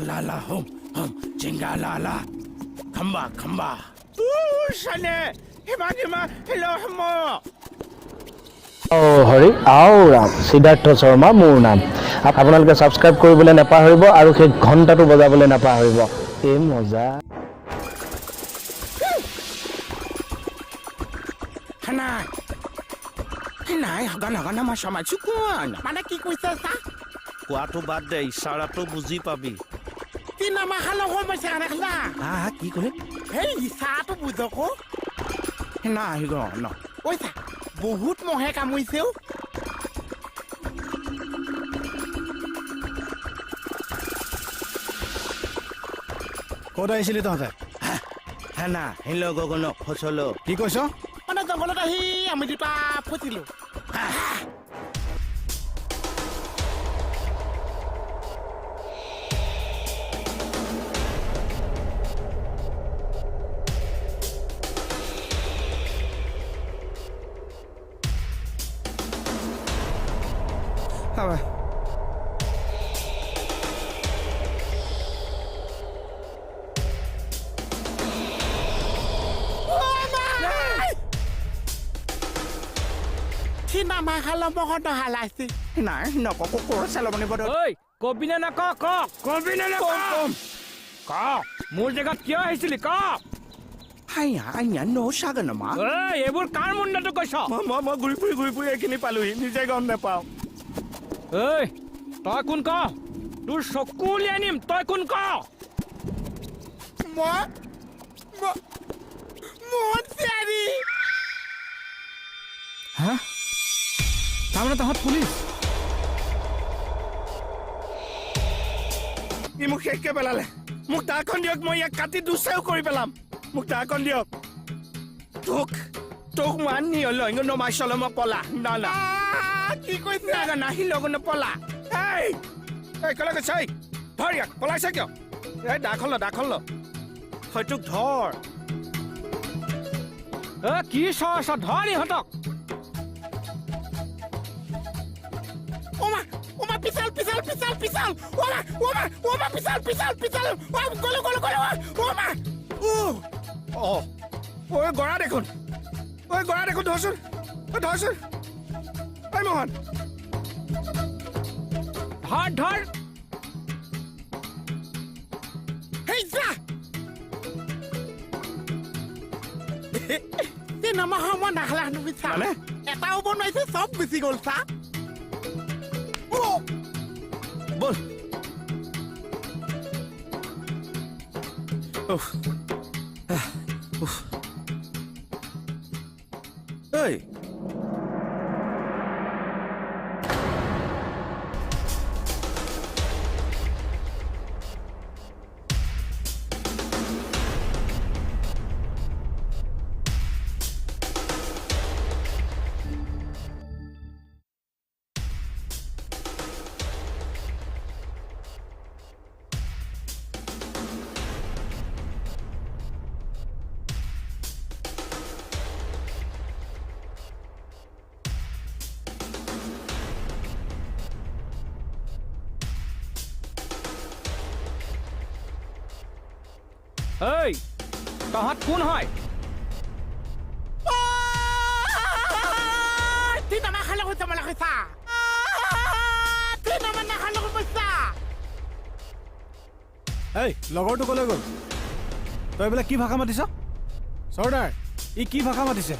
la la hum hum jinga la la khamba khamba shane hima hima hello hamo Hari আও ৰাম সিদ্ধাৰ্থ শৰ্মা মোৰ নাম আপোনালোকে subscribe কৰিবলৈ নাপাহৰিব আৰু সেই ঘণ্টাটো বজাবলৈ নাপাহৰিব এই মজা নাই হগান আমাৰ সমাজ কোন মানে কি কৈছে চা কোৱাটো বাদ দে ইশাৰাটো বুজি পাবি তিন আমাৰ খালো সমস্যা দেখা হা কি ক'লে সেই ইচাটো বুজকো নাই গ ন ঐ চা বহুত মহে কামুৰিছেও ক'ত আহিছিলি তহঁতে না হেল্ল' গগন ফচল কি কৈছ মানে জংঘলত আহি আমি দুটা ফচিলো Sina mahal mo ko na halasi. নাই নককো ক'ৰ চেলমনি বদ ঐ কবিনে না ক কবিনে নে ক মোৰ জেগাত কিয় আহিছিলি ক হাইয়া আইয়া ন সাগনমা ঐ এইবোৰ কাৰ মুণ্ডটো কৈছ মই ঘূৰি ফুৰি এইখিনি পালোহি নিজে গম নাপাওঁ ঐ তই কোন ক তোৰ চকু উলিয়াই নিম তই কোন ক Mon Seri. হা তাৰমানে তহঁত পুলিচ ই মোক শেষকে পেলালে মোক দাখন দিয়ক মই ইয়াক কাটি দুচেও কৰি পেলাম মোক দাখন দিয়ক তোক মানি লইঙ্গ নমাই চলম পলা না না কি কৈছে নাগা নাহি লগন পলা এই কলকে চাই ধৰ ইয়াক পলাইছে কিয় এই দাখন ল হয়তো ধৰ কি চৰ ধৰ ইহঁতক Oma pisal. Oma pisal. Golo. Oma. ঐ গৰা দেখোন ধৰচোন ঐ মোহন ধৰ Hey sa. Sina mahal na halah nu pisal. Mana? Eta ubon mai se sob bisi gol sa. বল এই ঐ তহঁত কোন হয় Tina mahal ko sa malaki sa. Tina mahal ko pa sa. এই লগৰটো ক'লৈ গ'ল তই এইবিলাক কি ভাষা মাতিছ চৰ্দাৰ ই কি ভাষা মাতিছে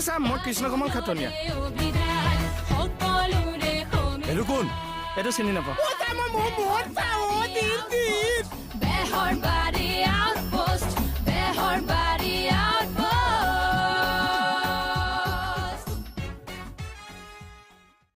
চা মই কৃষ্ণ কমল খাটনীয়া এইটো কোন এইটো চিনি নাপাওঁ ও চা মই বহুত চা ও দিন দিন Behar body out